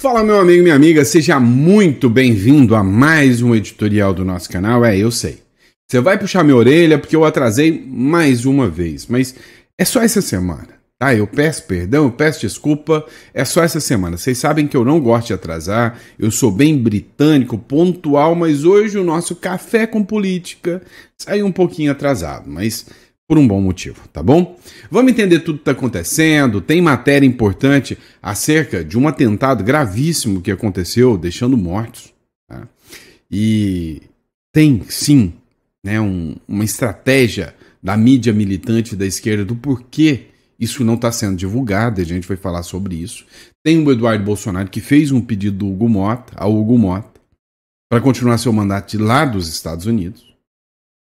Fala, meu amigo e minha amiga, seja muito bem-vindo a mais um editorial do nosso canal. Eu sei, você vai puxar minha orelha porque eu atrasei mais uma vez, mas é só essa semana, tá? Eu peço perdão, eu peço desculpa, é só essa semana. Vocês sabem que eu não gosto de atrasar, eu sou bem britânico, pontual, mas hoje o nosso café com política saiu um pouquinho atrasado, mas por um bom motivo, tá bom? Vamos entender tudo que está acontecendo. Tem matéria importante acerca de um atentado gravíssimo que aconteceu, deixando mortos. Tá? E tem, sim, né, uma estratégia da mídia militante da esquerda do porquê isso não está sendo divulgado. A gente vai falar sobre isso. Tem o Eduardo Bolsonaro que fez um pedido ao Hugo Mota para continuar seu mandato de lá dos Estados Unidos.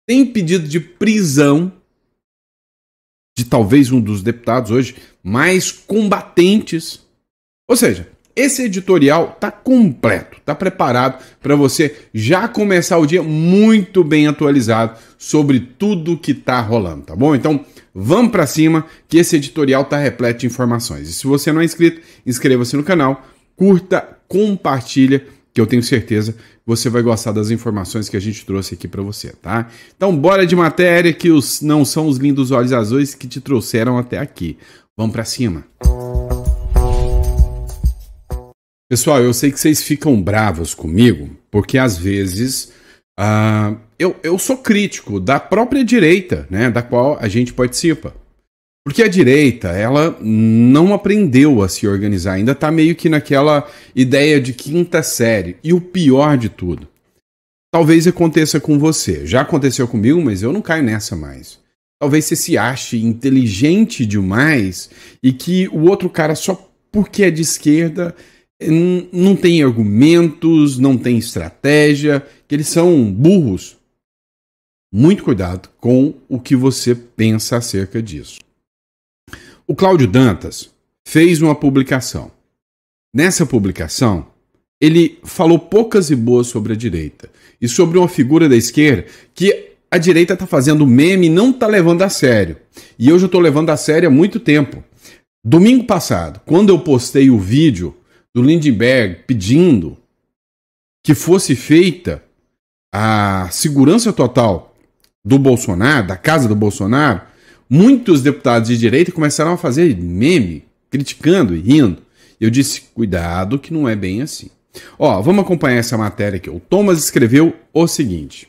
Tem pedido de prisão de talvez um dos deputados hoje mais combatentes. Ou seja, esse editorial está completo, está preparado para você já começar o dia muito bem atualizado sobre tudo que está rolando, tá bom? Então, vamos para cima que esse editorial está repleto de informações. E se você não é inscrito, inscreva-se no canal, curta, compartilha, que eu tenho certeza que você vai gostar das informações que a gente trouxe aqui para você, tá? Então, bora de matéria, que não são os lindos olhos azuis que te trouxeram até aqui. Vamos para cima. Pessoal, eu sei que vocês ficam bravos comigo, porque às vezes eu sou crítico da própria direita, né, da qual a gente participa. Porque a direita, ela não aprendeu a se organizar, ainda está meio que naquela ideia de quinta série. E o pior de tudo, talvez aconteça com você. Já aconteceu comigo, mas eu não caio nessa mais. Talvez você se ache inteligente demais e que o outro cara, só porque é de esquerda, não tem argumentos, não tem estratégia, que eles são burros. Muito cuidado com o que você pensa acerca disso. O Cláudio Dantas fez uma publicação. Nessa publicação, ele falou poucas e boas sobre a direita e sobre uma figura da esquerda que a direita está fazendo meme e não está levando a sério. E eu já estou levando a sério há muito tempo. Domingo passado, quando eu postei o vídeo do Lindbergh pedindo que fosse feita a segurança total do Bolsonaro, da casa do Bolsonaro, muitos deputados de direita começaram a fazer meme, criticando e rindo. Eu disse, cuidado que não é bem assim. Ó, vamos acompanhar essa matéria aqui. O Thomas escreveu o seguinte.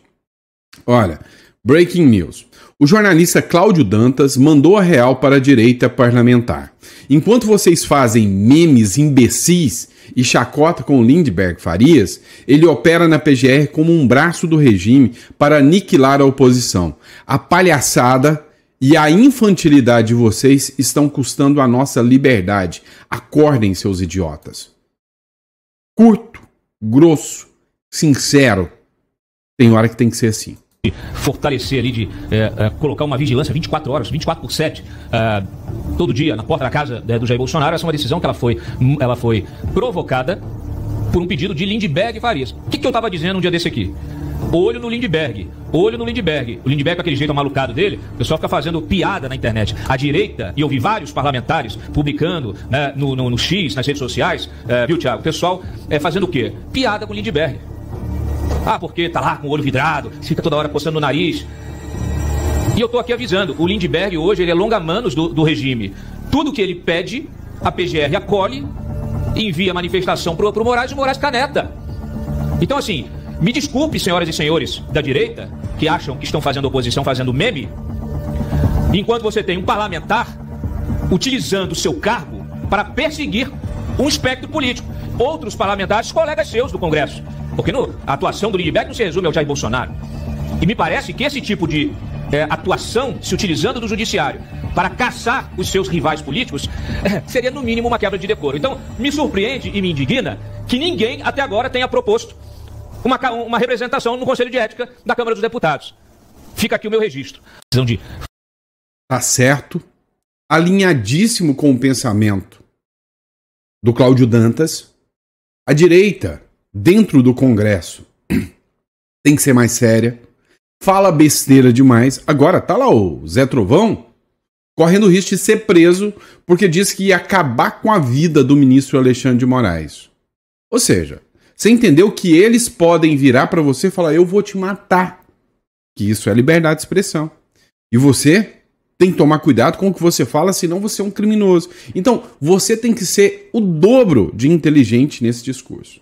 Olha, breaking news. O jornalista Cláudio Dantas mandou a real para a direita parlamentar. Enquanto vocês fazem memes imbecis e chacota com o Lindbergh Farias, ele opera na PGR como um braço do regime para aniquilar a oposição. A palhaçada e a infantilidade de vocês estão custando a nossa liberdade. Acordem, seus idiotas. Curto, grosso, sincero. Tem hora que tem que ser assim. Fortalecer ali, de colocar uma vigilância 24 horas, 24/7, todo dia na porta da casa do Jair Bolsonaro. Essa é uma decisão que ela foi provocada por um pedido de Lindbergh Farias. O que eu estava dizendo um dia desse aqui? Olho no Lindbergh, olho no Lindbergh. O Lindbergh, com aquele jeito amalucado dele, o pessoal fica fazendo piada na internet. A direita, e eu vi vários parlamentares publicando, né, no X, nas redes sociais, viu, Thiago? O pessoal fazendo o quê? Piada com o Lindbergh. Ah, porque tá lá com o olho vidrado, fica toda hora postando no nariz. E eu tô aqui avisando, o Lindbergh hoje ele é longa-manos do regime. Tudo que ele pede, a PGR acolhe e envia manifestação pro Moraes, e o Moraes caneta. Então, assim, me desculpe, senhoras e senhores da direita, que acham que estão fazendo oposição, fazendo meme, enquanto você tem um parlamentar utilizando o seu cargo para perseguir um espectro político. Outros parlamentares, colegas seus do Congresso. Porque a atuação do Lindbergh não se resume ao Jair Bolsonaro. E me parece que esse tipo de atuação, se utilizando do judiciário para caçar os seus rivais políticos, seria no mínimo uma quebra de decoro. Então, me surpreende e me indigna que ninguém até agora tenha proposto uma representação no Conselho de Ética da Câmara dos Deputados. Fica aqui o meu registro. Tá certo, alinhadíssimo com o pensamento do Cláudio Dantas. A direita, dentro do Congresso, tem que ser mais séria, fala besteira demais. Agora tá lá o Zé Trovão correndo o risco de ser preso porque disse que ia acabar com a vida do ministro Alexandre de Moraes. Ou seja, você entendeu que eles podem virar para você e falar, eu vou te matar. Que isso é liberdade de expressão. E você tem que tomar cuidado com o que você fala, senão você é um criminoso. Então, você tem que ser o dobro de inteligente nesse discurso.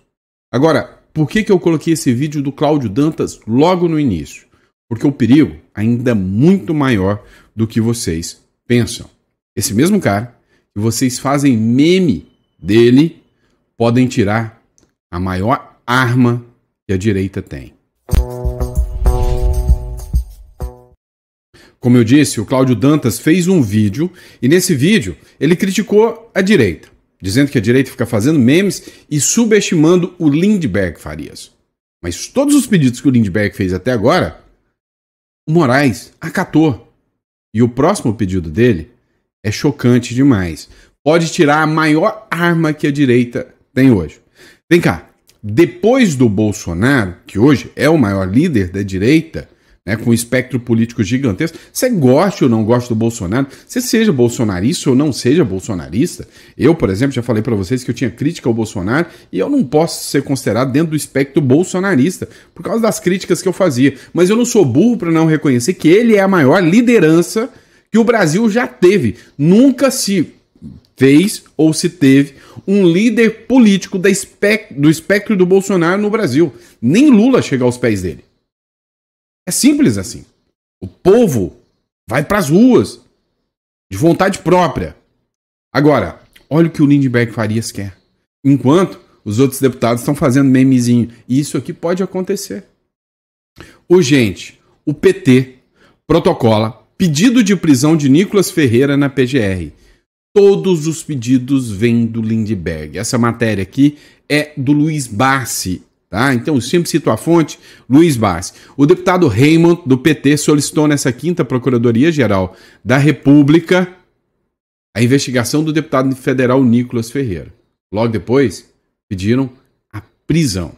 Agora, por que eu coloquei esse vídeo do Cláudio Dantas logo no início? Porque o perigo ainda é muito maior do que vocês pensam. Esse mesmo cara, que vocês fazem meme dele, podem tirar a maior arma que a direita tem. Como eu disse, o Cláudio Dantas fez um vídeo e nesse vídeo ele criticou a direita, dizendo que a direita fica fazendo memes e subestimando o Lindbergh Farias. Mas todos os pedidos que o Lindbergh fez até agora, o Moraes acatou. E o próximo pedido dele é chocante demais. Pode tirar a maior arma que a direita tem hoje. Vem cá, depois do Bolsonaro, que hoje é o maior líder da direita, né, com um espectro político gigantesco, você goste ou não goste do Bolsonaro, você seja bolsonarista ou não seja bolsonarista, eu, por exemplo, já falei para vocês que eu tinha crítica ao Bolsonaro e eu não posso ser considerado dentro do espectro bolsonarista, por causa das críticas que eu fazia, mas eu não sou burro para não reconhecer que ele é a maior liderança que o Brasil já teve. Nunca se fez ou se teve um líder político do espectro do Bolsonaro no Brasil. Nem Lula chega aos pés dele. É simples assim. O povo vai para as ruas de vontade própria. Agora, olha o que o Lindbergh Farias quer. Enquanto os outros deputados estão fazendo memezinho. E isso aqui pode acontecer. Urgente, o PT protocola pedido de prisão de Nicolas Ferreira na PGR. Todos os pedidos vêm do Lindbergh. Essa matéria aqui é do Luiz Barsi. Tá? Então, eu sempre cito a fonte, Luiz Barsi. O deputado Raymond, do PT, solicitou nessa 5ª Procuradoria-Geral da República a investigação do deputado federal Nicolas Ferreira. Logo depois, pediram a prisão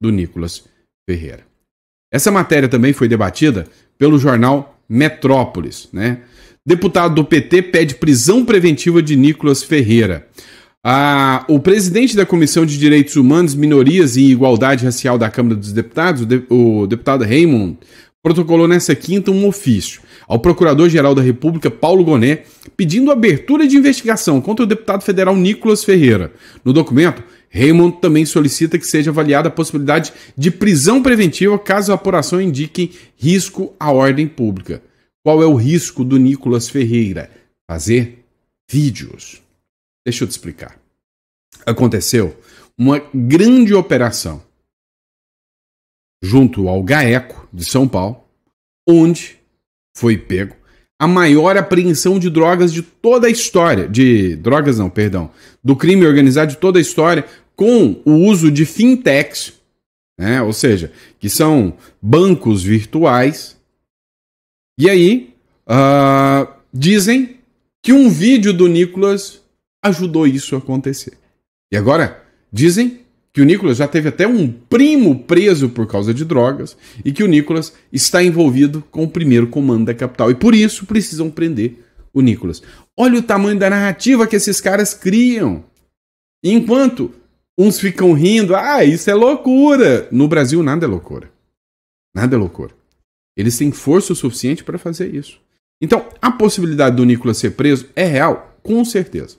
do Nicolas Ferreira. Essa matéria também foi debatida pelo jornal Metrópolis, né? Deputado do PT pede prisão preventiva de Nicolas Ferreira. O presidente da Comissão de Direitos Humanos, Minorias e Igualdade Racial da Câmara dos Deputados, o deputado Raymond, protocolou nessa 5ª um ofício ao Procurador-Geral da República, Paulo Gonet, pedindo abertura de investigação contra o deputado federal Nicolas Ferreira. No documento, Raymond também solicita que seja avaliada a possibilidade de prisão preventiva caso a apuração indique risco à ordem pública. Qual é o risco do Nicolas Ferreira? Fazer vídeos. Deixa eu te explicar. Aconteceu uma grande operação junto ao GAECO de São Paulo, onde foi pego a maior apreensão de drogas de toda a história, do crime organizado de toda a história, com o uso de fintechs, né? Ou seja, que são bancos virtuais. E aí, dizem que um vídeo do Nicolas ajudou isso a acontecer. E agora, dizem que o Nicolas já teve até um primo preso por causa de drogas e que o Nicolas está envolvido com o primeiro comando da capital. E por isso precisam prender o Nicolas. Olha o tamanho da narrativa que esses caras criam. E enquanto uns ficam rindo, isso é loucura. No Brasil, nada é loucura. Nada é loucura. Eles têm força o suficiente para fazer isso. Então, a possibilidade do Nicolas ser preso é real, com certeza.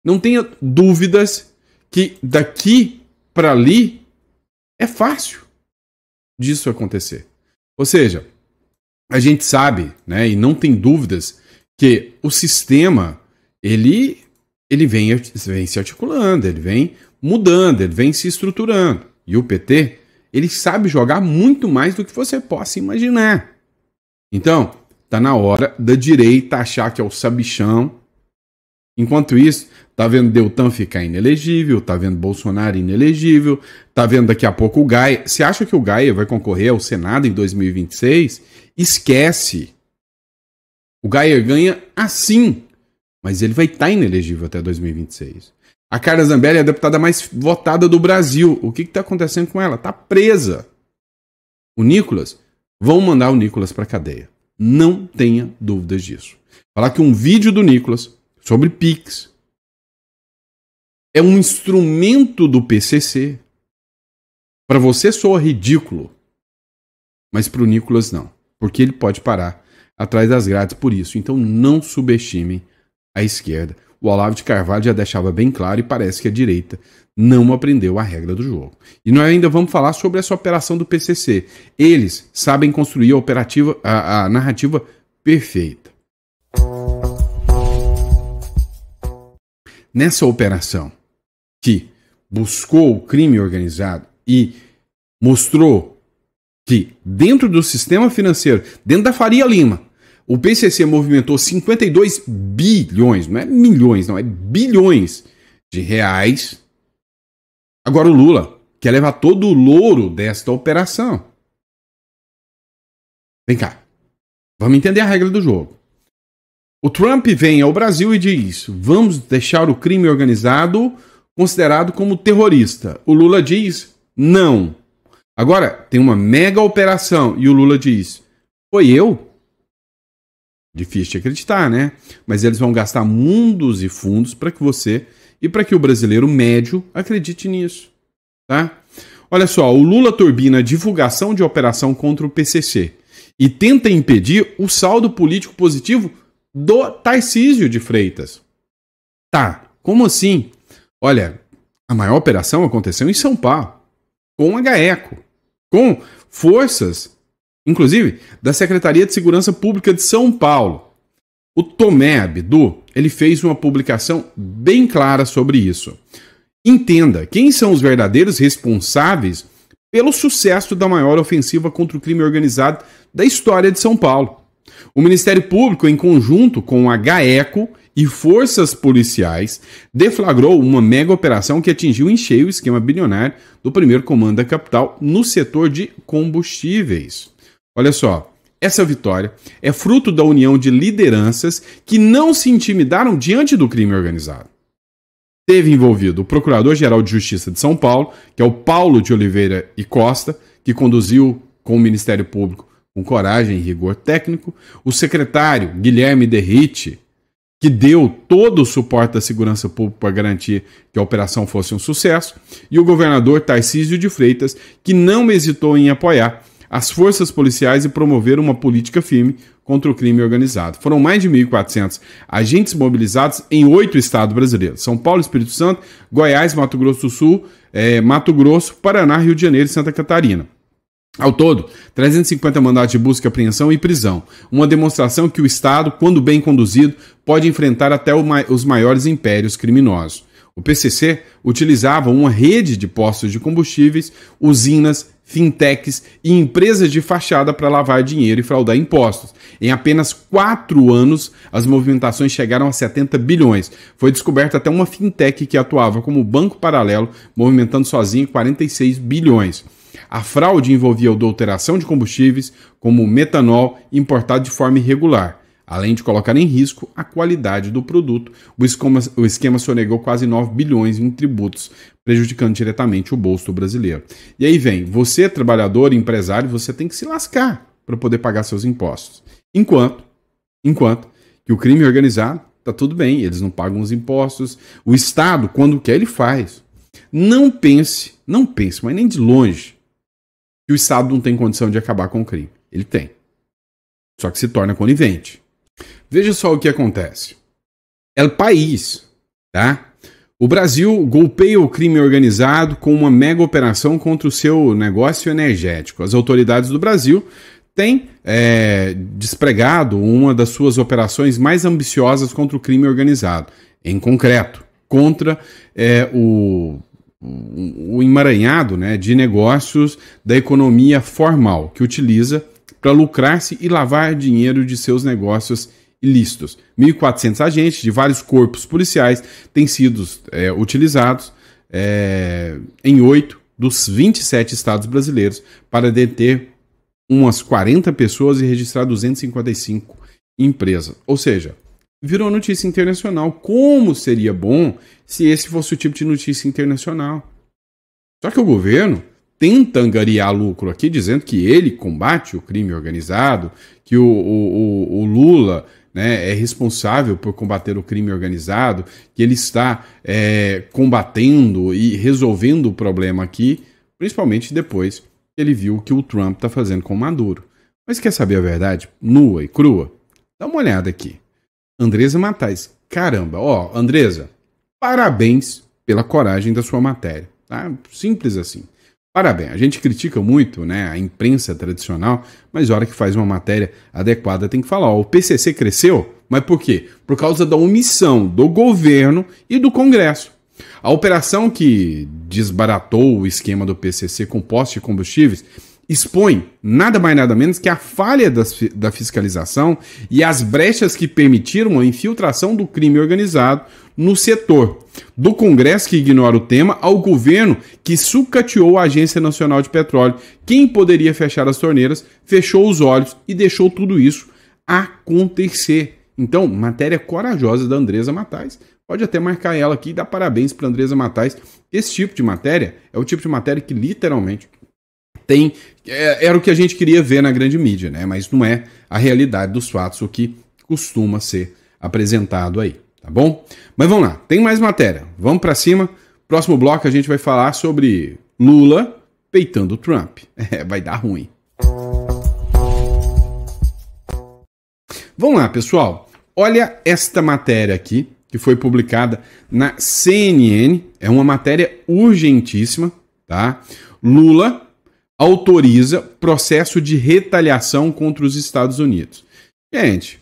Não tenha dúvidas que daqui para ali é fácil disso acontecer. Ou seja, a gente sabe, né, e não tem dúvidas que o sistema ele vem se articulando, ele vem mudando, ele vem se estruturando. E o PT, ele sabe jogar muito mais do que você possa imaginar. Então, tá na hora da direita achar que é o sabichão. Enquanto isso, tá vendo Deltan ficar inelegível, tá vendo Bolsonaro inelegível, tá vendo daqui a pouco o Gaia. Você acha que o Gaia vai concorrer ao Senado em 2026? Esquece. O Gaia ganha assim, mas ele vai estar inelegível até 2026. A Carla Zambelli é a deputada mais votada do Brasil. O que está acontecendo com ela? Está presa. O Nicolas, vão mandar o Nicolas para a cadeia. Não tenha dúvidas disso. Falar que um vídeo do Nicolas sobre Pix é um instrumento do PCC. Para você soa ridículo, mas para o Nicolas não, porque ele pode parar atrás das grades por isso. Então não subestimem a esquerda. O Olavo de Carvalho já deixava bem claro e parece que a direita não aprendeu a regra do jogo. E nós ainda vamos falar sobre essa operação do PCC. Eles sabem construir a narrativa perfeita. Nessa operação que buscou o crime organizado e mostrou que dentro do sistema financeiro, dentro da Faria Lima, o PCC movimentou 52 bilhões, não é milhões, não, é bilhões de reais. Agora o Lula quer levar todo o louro desta operação. Vem cá, vamos entender a regra do jogo. O Trump vem ao Brasil e diz: vamos deixar o crime organizado considerado como terrorista. O Lula diz: não. Agora, tem uma mega operação e o Lula diz: foi eu? Difícil de acreditar, né? Mas eles vão gastar mundos e fundos para que você e para que o brasileiro médio acredite nisso, tá? Olha só, o Lula turbina a divulgação de operação contra o PCC e tenta impedir o saldo político positivo do Tarcísio de Freitas. Tá, como assim? Olha, a maior operação aconteceu em São Paulo, com a GAECO, com forças, inclusive, da Secretaria de Segurança Pública de São Paulo. O Tomé Abdu, ele fez uma publicação bem clara sobre isso. Entenda, quem são os verdadeiros responsáveis pelo sucesso da maior ofensiva contra o crime organizado da história de São Paulo. O Ministério Público, em conjunto com a GAECO e forças policiais, deflagrou uma mega operação que atingiu em cheio o esquema bilionário do primeiro comando da capital no setor de combustíveis. Olha só, essa vitória é fruto da união de lideranças que não se intimidaram diante do crime organizado. Teve envolvido o Procurador-Geral de Justiça de São Paulo, que é o Paulo de Oliveira e Costa, que conduziu com o Ministério Público com coragem e rigor técnico, o secretário Guilherme Derrite, que deu todo o suporte da segurança pública para garantir que a operação fosse um sucesso, e o governador Tarcísio de Freitas, que não hesitou em apoiar as forças policiais e promover uma política firme contra o crime organizado. Foram mais de 1.400 agentes mobilizados em 8 estados brasileiros: São Paulo, Espírito Santo, Goiás, Mato Grosso do Sul, Mato Grosso, Paraná, Rio de Janeiro e Santa Catarina. Ao todo, 350 mandados de busca, apreensão e prisão. Uma demonstração que o Estado, quando bem conduzido, pode enfrentar até os maiores impérios criminosos. O PCC utilizava uma rede de postos de combustíveis, usinas, fintechs e empresas de fachada para lavar dinheiro e fraudar impostos. Em apenas 4 anos, as movimentações chegaram a 70 bilhões. Foi descoberta até uma fintech que atuava como banco paralelo, movimentando sozinho 46 bilhões. A fraude envolvia adulteração de combustíveis, como o metanol, importado de forma irregular. Além de colocar em risco a qualidade do produto, o esquema sonegou quase 9 bilhões em tributos, prejudicando diretamente o bolso do brasileiro. E aí vem, você, trabalhador, empresário, você tem que se lascar para poder pagar seus impostos. Enquanto que o crime organizado, tá tudo bem, eles não pagam os impostos. O Estado, quando quer, ele faz. Não pense, mas nem de longe, que o Estado não tem condição de acabar com o crime. Ele tem. Só que se torna conivente. Veja só o que acontece. É o país, tá? O Brasil golpeia o crime organizado com uma mega operação contra o seu negócio energético. As autoridades do Brasil têm despregado uma das suas operações mais ambiciosas contra o crime organizado. Em concreto, contra o emaranhado, né, de negócios da economia formal, que utiliza para lucrar-se e lavar dinheiro de seus negócios ilícitos. 1.400 agentes de vários corpos policiais têm sido utilizados em 8 dos 27 estados brasileiros para deter umas 40 pessoas e registrar 255 empresas. Ou seja, virou notícia internacional. Como seria bom se esse fosse o tipo de notícia internacional? Só que o governo tenta angariar lucro aqui, dizendo que ele combate o crime organizado, que o Lula, né, é responsável por combater o crime organizado, que ele está combatendo e resolvendo o problema aqui, principalmente depois que ele viu o que o Trump está fazendo com o Maduro. Mas quer saber a verdade? Nua e crua? Dá uma olhada aqui. Andresa Matais. Caramba, Andresa, parabéns pela coragem da sua matéria. Tá? Simples assim. Parabéns. A gente critica muito, né, a imprensa tradicional, mas a hora que faz uma matéria adequada tem que falar. O PCC cresceu, mas por quê? Por causa da omissão do governo e do Congresso. A operação que desbaratou o esquema do PCC com postos de combustíveis expõe nada mais nada menos que a falha da fiscalização e as brechas que permitiram a infiltração do crime organizado no setor. Do Congresso, que ignora o tema, ao governo que sucateou a Agência Nacional de Petróleo. Quem poderia fechar as torneiras, fechou os olhos e deixou tudo isso acontecer. Então, matéria corajosa da Andresa Matais. Pode até marcar ela aqui e dar parabéns para a Andresa Matais. Esse tipo de matéria é o tipo de matéria que literalmente era o que a gente queria ver na grande mídia, né? Mas não é a realidade dos fatos, o que costuma ser apresentado aí, tá bom? Mas vamos lá, tem mais matéria. Vamos para cima. Próximo bloco a gente vai falar sobre Lula peitando o Trump. Vai dar ruim. Vamos lá, pessoal. Olha esta matéria aqui, que foi publicada na CNN. É uma matéria urgentíssima, tá? Lula autoriza processo de retaliação contra os Estados Unidos. Gente,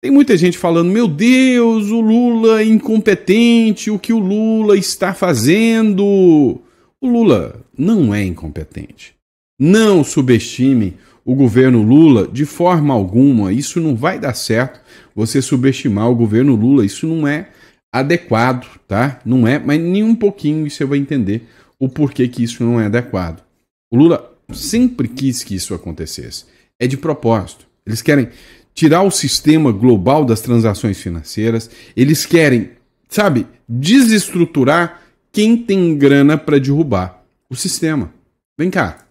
tem muita gente falando, meu Deus, o Lula é incompetente, o que o Lula está fazendo? O Lula não é incompetente. Não subestime o governo Lula de forma alguma. Isso não vai dar certo, você subestimar o governo Lula. Isso não é adequado, tá? Não é, mas nem um pouquinho, e você vai entender o porquê que isso não é adequado. O Lula sempre quis que isso acontecesse. É de propósito. Eles querem tirar o sistema global das transações financeiras. Eles querem, sabe, desestruturar quem tem grana para derrubar o sistema. Vem cá.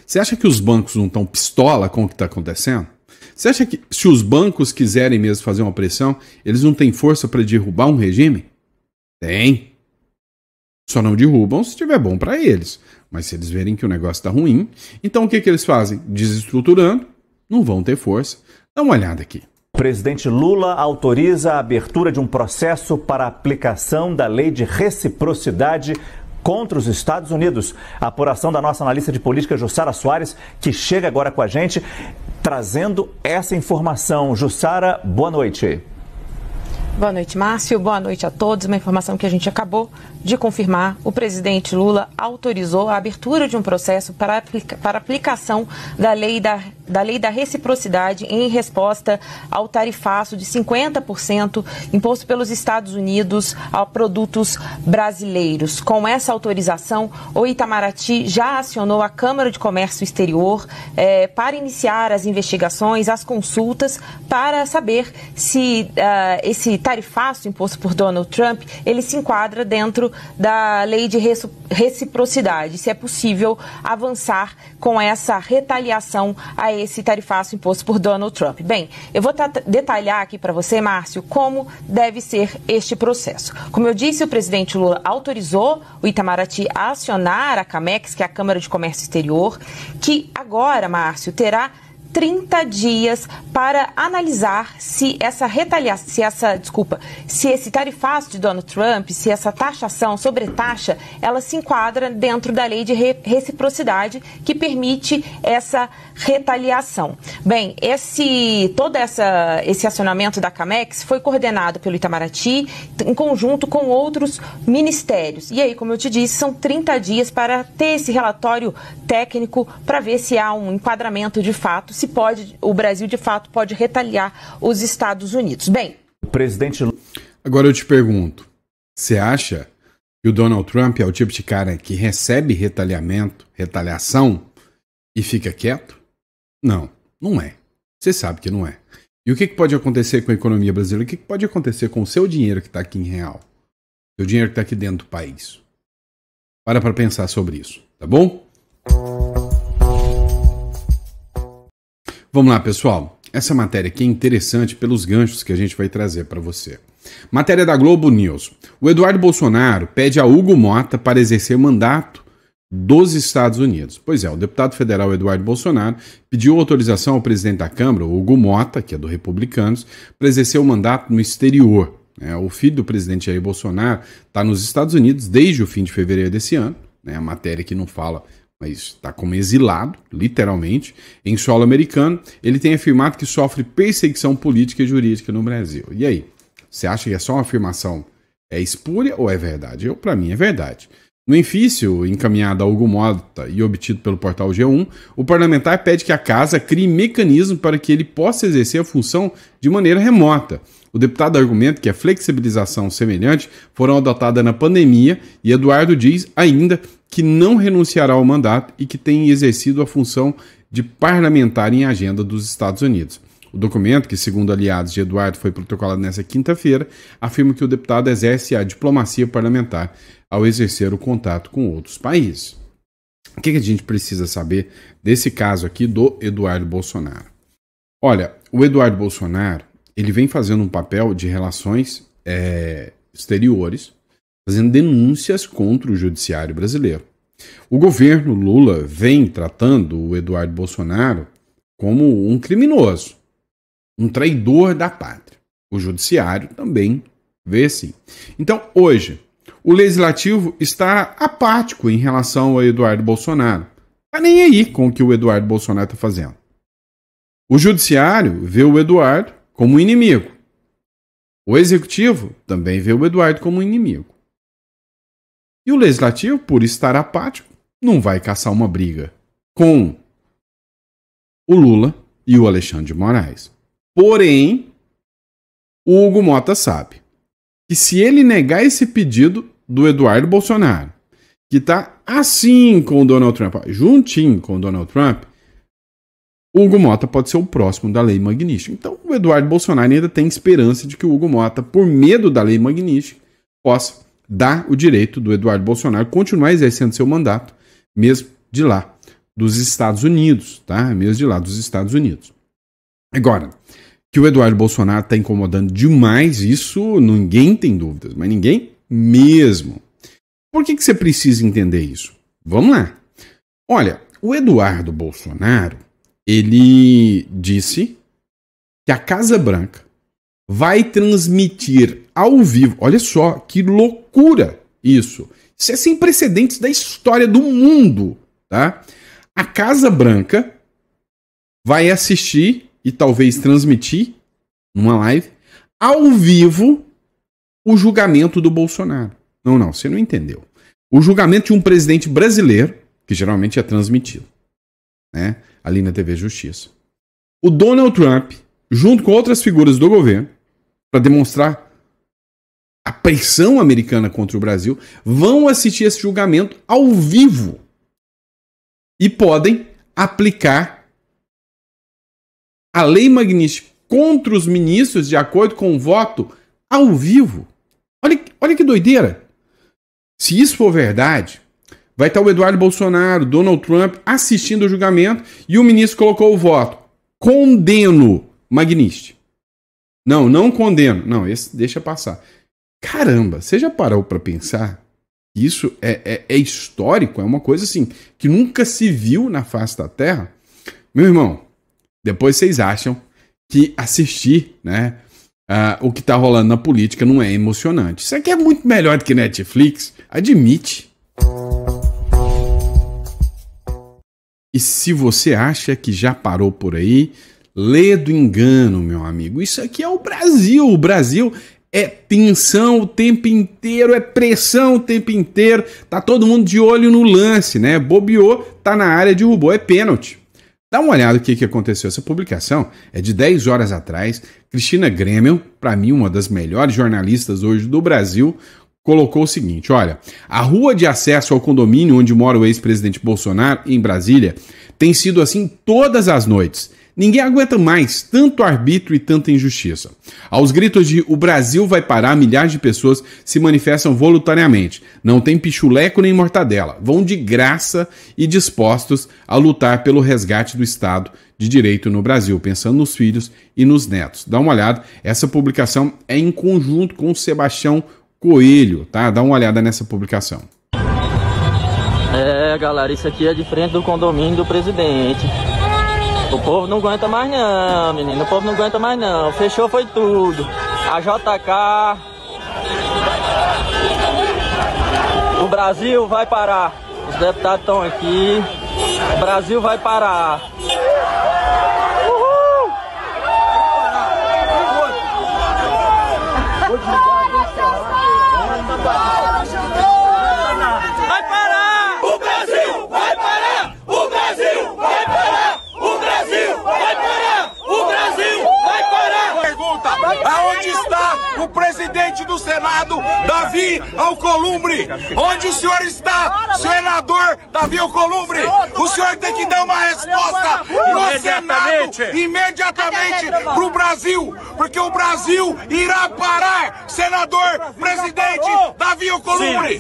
Você acha que os bancos não estão pistola com o que está acontecendo? Você acha que se os bancos quiserem mesmo fazer uma pressão, eles não têm força para derrubar um regime? Tem. Só não derrubam se estiver bom para eles. Mas se eles verem que o negócio está ruim, então o que eles fazem? Desestruturando, não vão ter força. Dá uma olhada aqui. O presidente Lula autoriza a abertura de um processo para aplicação da lei de reciprocidade contra os Estados Unidos. A apuração da nossa analista de política, Jussara Soares, que chega agora com a gente, trazendo essa informação. Jussara, boa noite. Boa noite, Márcio. Boa noite a todos. Uma informação que a gente acabou de confirmar. O presidente Lula autorizou a abertura de um processo para aplicação da lei da reciprocidade em resposta ao tarifaço de 50% imposto pelos Estados Unidos a produtos brasileiros. Com essa autorização, o Itamaraty já acionou a Câmara de Comércio Exterior para iniciar as investigações, as consultas, para saber se esse tarifaço imposto por Donald Trump, ele se enquadra dentro da lei de reciprocidade, se é possível avançar com essa retaliação a esse tarifaço imposto por Donald Trump. Bem, eu vou detalhar aqui para você, Márcio, como deve ser este processo. Como eu disse, o presidente Lula autorizou o Itamaraty a acionar a CAMEX, que é a Câmara de Comércio Exterior, que agora, Márcio, terá 30 dias para analisar se esse tarifaço de Donald Trump, se essa taxação, sobretaxa, ela se enquadra dentro da lei de reciprocidade que permite essa retaliação. Bem, esse acionamento da CAMEX foi coordenado pelo Itamaraty em conjunto com outros ministérios. E aí, como eu te disse, são 30 dias para ter esse relatório técnico para ver se há um enquadramento de fato, se o Brasil de fato pode retaliar os Estados Unidos. Bem, o presidente... Agora eu te pergunto, você acha que o Donald Trump é o tipo de cara que recebe retaliação e fica quieto? Não, não é. Você sabe que não é. E o que pode acontecer com a economia brasileira? O que pode acontecer com o seu dinheiro que está aqui em real? O seu dinheiro que está aqui dentro do país? Para pensar sobre isso, tá bom? Vamos lá, pessoal. essa matéria aqui é interessante pelos ganchos que a gente vai trazer para você. Matéria da Globo News. O Eduardo Bolsonaro pede a Hugo Mota para exercer mandato dos Estados Unidos. Pois é, o deputado federal Eduardo Bolsonaro pediu autorização ao presidente da Câmara, Hugo Mota, que é do Republicanos, para exercer o mandato no exterior. O filho do presidente Jair Bolsonaro está nos Estados Unidos desde o fim de fevereiro desse ano. A matéria que não fala, mas está como exilado, literalmente, em solo americano. Ele tem afirmado que sofre perseguição política e jurídica no Brasil. E aí? Você acha que é só uma afirmação espúria ou é verdade? Para mim, é verdade. No ofício encaminhado a Hugo Mota e obtido pelo portal G1, o parlamentar pede que a casa crie mecanismo para que ele possa exercer a função de maneira remota. O deputado argumenta que a flexibilização semelhante foram adotadas na pandemia e Eduardo diz ainda que não renunciará ao mandato e que tem exercido a função de parlamentar em agenda dos Estados Unidos. O documento, que segundo aliados de Eduardo foi protocolado nesta quinta-feira, afirma que o deputado exerce a diplomacia parlamentar ao exercer o contato com outros países. O que a gente precisa saber desse caso aqui do Eduardo Bolsonaro? Olha, o Eduardo Bolsonaro, ele vem fazendo um papel de relações exteriores, fazendo denúncias contra o judiciário brasileiro. O governo Lula vem tratando o Eduardo Bolsonaro como um criminoso, um traidor da pátria. O judiciário também vê assim. Então, hoje, o legislativo está apático em relação ao Eduardo Bolsonaro. Está nem aí com o que o Eduardo Bolsonaro está fazendo. O judiciário vê o Eduardo como um inimigo. O executivo também vê o Eduardo como um inimigo. E o legislativo, por estar apático, não vai caçar uma briga com o Lula e o Alexandre de Moraes. Porém, o Hugo Mota sabe que se ele negar esse pedido do Eduardo Bolsonaro, que está assim com o Donald Trump, juntinho com o Donald Trump, o Hugo Mota pode ser o próximo da Lei Magnífica. Então, o Eduardo Bolsonaro ainda tem esperança de que o Hugo Mota, por medo da Lei Magnífica, possa dar o direito do Eduardo Bolsonaro continuar exercendo seu mandato, mesmo de lá dos Estados Unidos, tá? Mesmo de lá dos Estados Unidos. Agora, que o Eduardo Bolsonaro está incomodando demais, isso ninguém tem dúvidas, mas ninguém mesmo. Por que você precisa entender isso? Vamos lá. Olha, o Eduardo Bolsonaro, ele disse que a Casa Branca vai transmitir ao vivo. Olha só, que loucura isso. Isso é sem precedentes da história do mundo, tá? A Casa Branca vai assistir e talvez transmitir numa live ao vivo o julgamento do Bolsonaro. Não, você não entendeu. O julgamento de um presidente brasileiro, que geralmente é transmitido, né, ali na TV Justiça. O Donald Trump, junto com outras figuras do governo, para demonstrar a pressão americana contra o Brasil, vão assistir esse julgamento ao vivo e podem aplicar a Lei Magnífica contra os ministros de acordo com o voto ao vivo. Olha que doideira. Se isso for verdade, vai estar o Eduardo Bolsonaro, Donald Trump assistindo o julgamento e o ministro colocou o voto. Condeno Magnífico. Não condeno. Não, esse deixa passar. Caramba, você já parou para pensar? Isso é histórico, é uma coisa assim que nunca se viu na face da Terra. Meu irmão, depois vocês acham que assistir, né, o que está rolando na política não é emocionante. Isso aqui é muito melhor do que Netflix, admite. E se você acha que já parou por aí, lê do engano, meu amigo. Isso aqui é o Brasil. O Brasil é tensão o tempo inteiro, é pressão o tempo inteiro. Tá todo mundo de olho no lance, né? Bobeou, tá na área, derrubou, é pênalti. Dá uma olhada no que aconteceu. Essa publicação é de 10 horas atrás. Cristina Grêmio, para mim uma das melhores jornalistas hoje do Brasil, colocou o seguinte, olha, a rua de acesso ao condomínio onde mora o ex-presidente Bolsonaro, em Brasília, tem sido assim todas as noites. Ninguém aguenta mais tanto arbítrio e tanta injustiça. Aos gritos de "o Brasil vai parar", milhares de pessoas se manifestam voluntariamente. Não tem pichuleco nem mortadela. Vão de graça e dispostos a lutar pelo resgate do Estado de Direito no Brasil, pensando nos filhos e nos netos. Dá uma olhada, essa publicação é em conjunto com o Sebastião Coelho, tá? Dá uma olhada nessa publicação. Galera, isso aqui é de frente do condomínio do presidente. O povo não aguenta mais não, menino. O povo não aguenta mais não. Fechou foi tudo. A JK. O Brasil vai parar. Os deputados estão aqui. O Brasil vai parar. Uhul! Vai parar! O Brasil vai parar! O Brasil vai parar! O Brasil vai parar! O Brasil vai parar! Pergunta: aonde está o presidente do Senado, Davi Alcolumbre? Onde o senhor está, senador Davi Alcolumbre? O senhor tem que dar uma resposta no Senado imediatamente para o Brasil, porque o Brasil irá parar, senador presidente Davi Alcolumbre.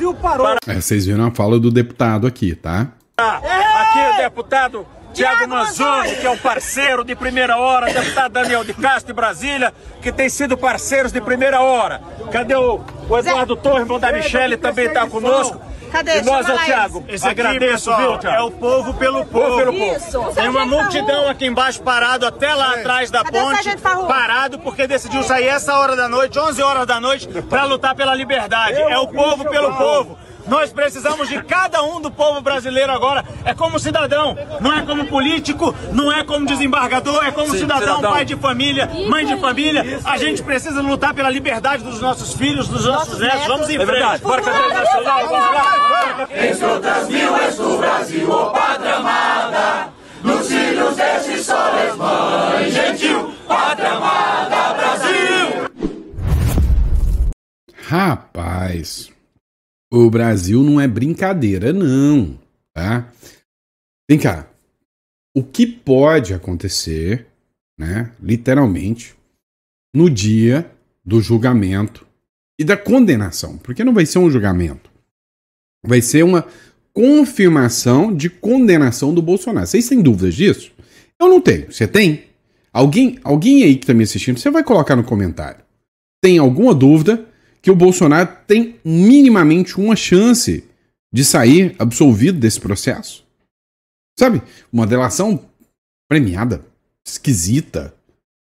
Vocês viram a fala do deputado aqui, tá? Aqui o deputado Tiago Manzoni, que é um parceiro de primeira hora, deputado Daniel de Castro de Brasília, que tem sido parceiros de primeira hora. Cadê o Eduardo Torres, irmão da Michele, também está conosco. Cadê? E nós, Tiago, agradeço, viu, Tiago? É o povo pelo povo. Isso. Tem uma multidão aqui embaixo parado, até lá atrás da ponte, parado porque decidiu sair essa hora da noite, 11 horas da noite, para lutar pela liberdade. É o povo pelo povo. Nós precisamos de cada um do povo brasileiro agora. É como cidadão, não é como político, não é como desembargador, é como cidadão, pai de família, mãe de família. A gente precisa lutar pela liberdade dos nossos filhos, dos nossos netos. Vamos em frente. Bora cantar nacional, vamos lá. Entre outras mil és do Brasil, ó pátria amada, nos filhos deste sol és mãe gentil, pátria amada, Brasil. Rapaz, o Brasil não é brincadeira, não, tá? Vem cá, o que pode acontecer, né, literalmente, no dia do julgamento e da condenação? Porque não vai ser um julgamento, vai ser uma confirmação de condenação do Bolsonaro. Vocês têm dúvidas disso? Eu não tenho. Você tem? Alguém aí que está me assistindo, você vai colocar no comentário. Tem alguma dúvida que o Bolsonaro tem minimamente uma chance de sair absolvido desse processo? Sabe? Uma delação premiada, esquisita,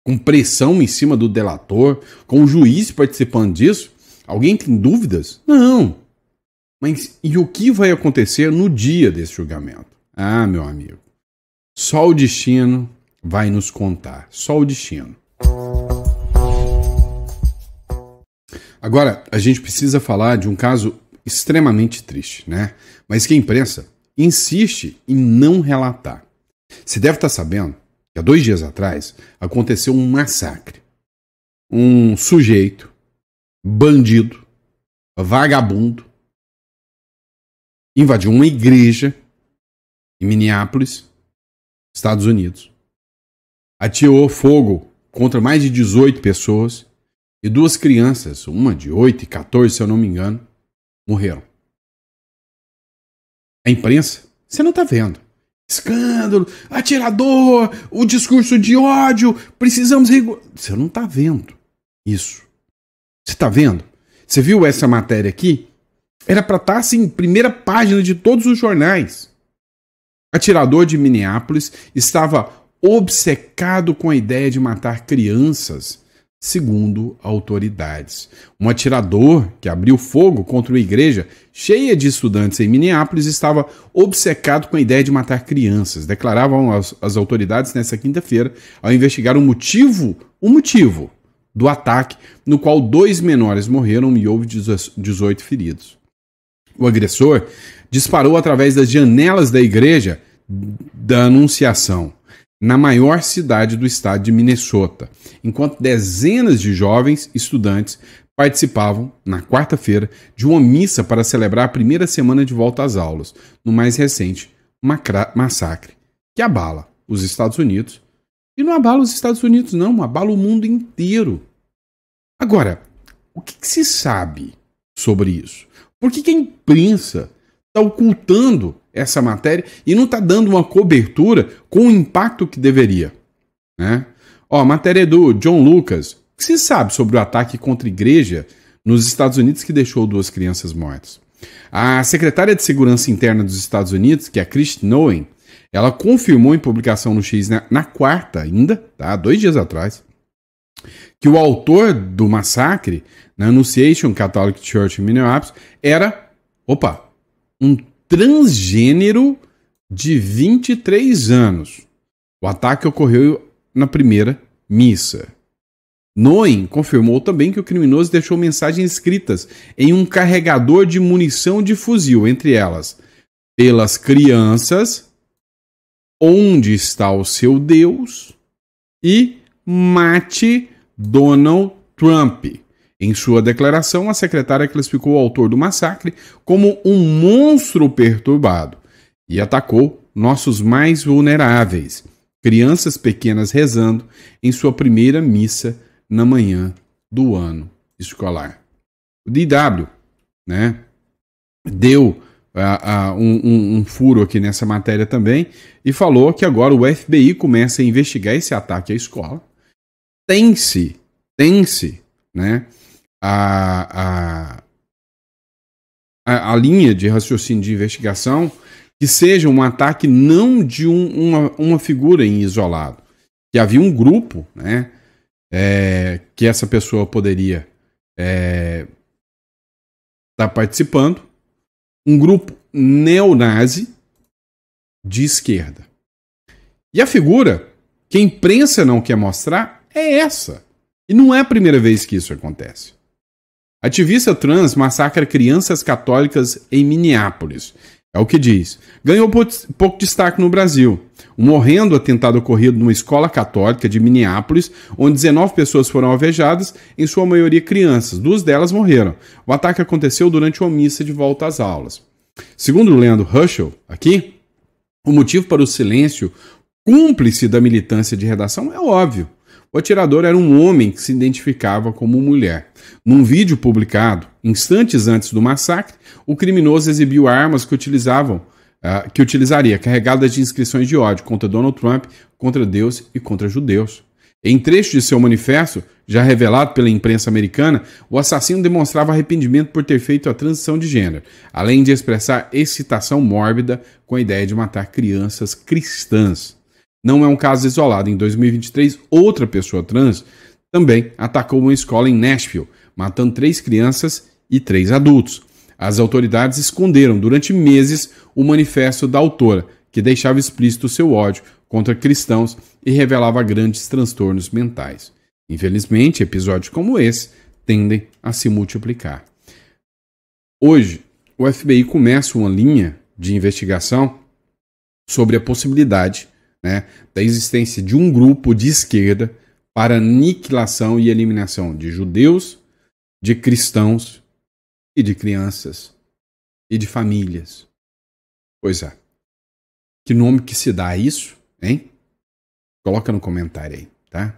com pressão em cima do delator, com o juiz participando disso. Alguém tem dúvidas? Não. Mas e o que vai acontecer no dia desse julgamento? Ah, meu amigo, só o destino vai nos contar. Só o destino. Agora, a gente precisa falar de um caso extremamente triste, né? Mas que a imprensa insiste em não relatar. Você deve estar sabendo que há 2 dias atrás aconteceu um massacre. Um sujeito, bandido, vagabundo, invadiu uma igreja em Minneapolis, Estados Unidos. Ateou fogo contra mais de 18 pessoas. E 2 crianças, uma de 8 e 14, se eu não me engano, morreram. A imprensa, você não está vendo. Escândalo, atirador, o discurso de ódio, precisamos regular. Você não está vendo isso. Você está vendo? Você viu essa matéria aqui? Era para estar assim, em primeira página de todos os jornais. Atirador de Minneapolis estava obcecado com a ideia de matar crianças, segundo autoridades. Um atirador que abriu fogo contra uma igreja cheia de estudantes em Minneapolis estava obcecado com a ideia de matar crianças, declaravam as autoridades nesta quinta-feira ao investigar o motivo do ataque, no qual 2 menores morreram e houve 18 feridos. O agressor disparou através das janelas da igreja da Anunciação, na maior cidade do estado de Minnesota, enquanto dezenas de jovens estudantes participavam, na quarta-feira, de uma missa para celebrar a primeira semana de volta às aulas, no mais recente massacre que abala os Estados Unidos E não abala os Estados Unidos, não, abala o mundo inteiro. Agora, o que se sabe sobre isso? Por que a imprensa está ocultando essa matéria e não está dando uma cobertura com o impacto que deveria? Né? Ó, a matéria é do John Lucas. O que se sabe sobre o ataque contra a igreja nos Estados Unidos que deixou 2 crianças mortas? A secretária de Segurança Interna dos Estados Unidos, que é a Kristi Noem, ela confirmou em publicação no X na quarta ainda, tá? 2 dias atrás, que o autor do massacre na Annunciation Catholic Church em Minneapolis era, um transgênero de 23 anos. O ataque ocorreu na primeira missa. Noem confirmou também que o criminoso deixou mensagens escritas em um carregador de munição de fuzil, entre elas, pelas crianças, onde está o seu Deus e mate Donald Trump. Em sua declaração, a secretária classificou o autor do massacre como um monstro perturbado e atacou nossos mais vulneráveis, crianças pequenas rezando em sua primeira missa na manhã do ano escolar. O DW, né, deu um furo aqui nessa matéria também e falou que agora o FBI começa a investigar esse ataque à escola. Tem-se, né, a linha de raciocínio de investigação que seja um ataque não de uma figura em isolado, que havia um grupo, né, que essa pessoa poderia estar participando, um grupo neonazi de esquerda. E a figura que a imprensa não quer mostrar é essa. E não é a primeira vez que isso acontece. Ativista trans massacra crianças católicas em Minneapolis. É o que diz. Ganhou pouco destaque no Brasil. Um horrendo atentado ocorrido numa escola católica de Minneapolis, onde 19 pessoas foram alvejadas, em sua maioria crianças. 2 delas morreram. O ataque aconteceu durante uma missa de volta às aulas. Segundo o Leandro Ruschel, aqui, o motivo para o silêncio cúmplice da militância de redação é óbvio. O atirador era um homem que se identificava como mulher. Num vídeo publicado instantes antes do massacre, o criminoso exibiu armas que utilizaria carregadas de inscrições de ódio contra Donald Trump, contra Deus e contra judeus. Em trecho de seu manifesto, já revelado pela imprensa americana, o assassino demonstrava arrependimento por ter feito a transição de gênero, além de expressar excitação mórbida com a ideia de matar crianças cristãs. Não é um caso isolado. Em 2023, outra pessoa trans também atacou uma escola em Nashville, matando 3 crianças e 3 adultos. As autoridades esconderam durante meses o manifesto da autora, que deixava explícito seu ódio contra cristãos e revelava grandes transtornos mentais. Infelizmente, episódios como esse tendem a se multiplicar. Hoje, o FBI começa uma linha de investigação sobre a possibilidade, né, da existência de um grupo de esquerda para aniquilação e eliminação de judeus, de cristãos e de crianças e de famílias. Pois é. Que nome que se dá a isso, hein? Coloca no comentário aí, tá?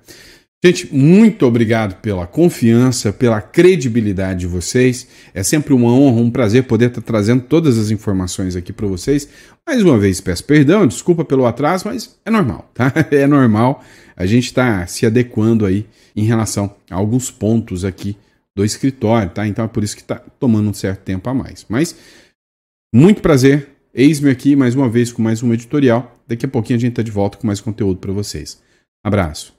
Gente, muito obrigado pela confiança, pela credibilidade de vocês. É sempre uma honra, um prazer poder estar trazendo todas as informações aqui para vocês. Mais uma vez, peço perdão, desculpa pelo atraso, mas é normal, tá? É normal. A gente está se adequando aí em relação a alguns pontos aqui do escritório, tá? Então é por isso que está tomando um certo tempo a mais. Mas, muito prazer. Eis-me aqui mais uma vez com mais um editorial. Daqui a pouquinho a gente está de volta com mais conteúdo para vocês. Abraço.